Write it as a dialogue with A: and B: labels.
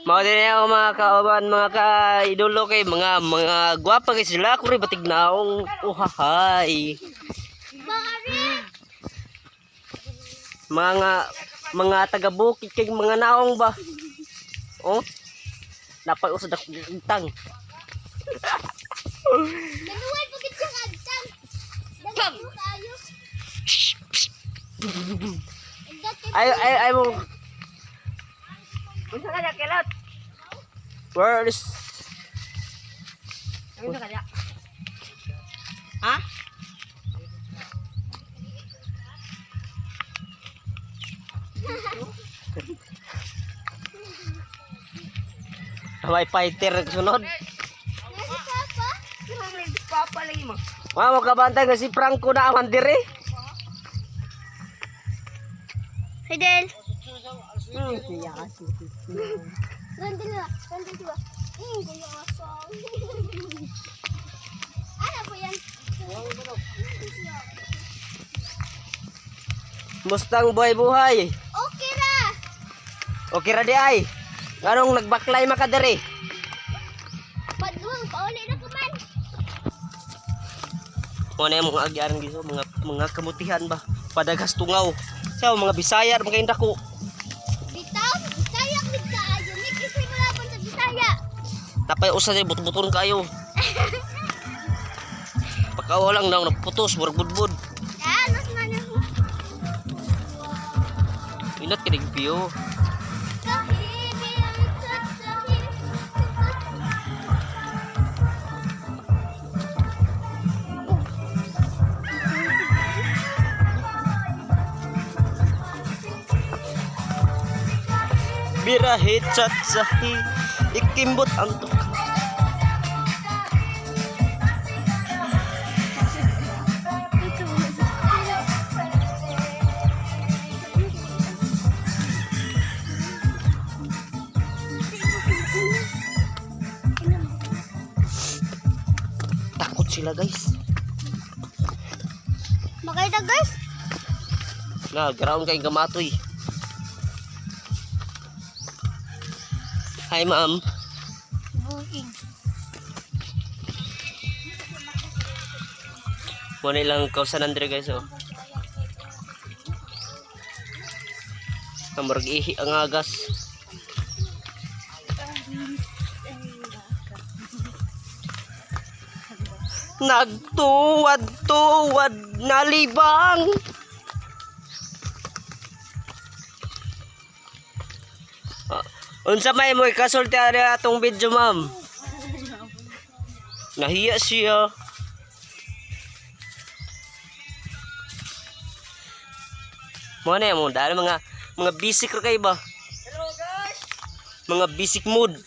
A: Mao din ako mga kauban, mga ka-idolo kay mga gwapa kay sila ko rin batig naong uhahay. Mga taga-bukid kay mga naong ba. Oh. Napay usad ako utang.
B: Nanuwal pagit siyang agtang. Dagang kayo.
A: Ay mo. Unsa ka kelot? Where is? Unsa ka? Ha? May fighter sunod.
B: Nasa papa?
C: Papa lagi mo.
A: Wa mo kabantay nga si Franco na aman dire.
B: Fidel.
C: Kaya kasi.
B: Ganda na. Ganda diba? Kaya asang. Ano po yan?
A: Mustang buhay-buhay.
B: Okay ra.
A: Okay ra di ay. Nganong nagbaklay maka dire?
B: Padluang pauli na ko man.
A: Mo na yung mga agyaran giso, mga kamutihan ba? Padagas tungaw. Sa mga Bisaya mga inda ko.
B: Bitaw, Bisaya gid kaayo. Ni kisay malabon sa Bisaya.
A: Tapay usa di buton kayo. Pakawalang nang naputos murag budbud.
B: Anos na niyo.
A: Inat kinig piyo. Birahit satsahi ikimbot ang tukang. Takot sila guys.
B: Makita guys.
A: Na ground kay gamatoy. Hi ma'am.
B: Booking.
A: Muna ilang kausan andre guys oh. Kamurag ihi ang agas. Nagtuwad-tuwad na libang. Unsa may mo ikasulti ari atong video ma'am? Nahiya siya. Mo na mo dali mga basic ra kay ba?
C: Hello guys.
A: Mga basic mood.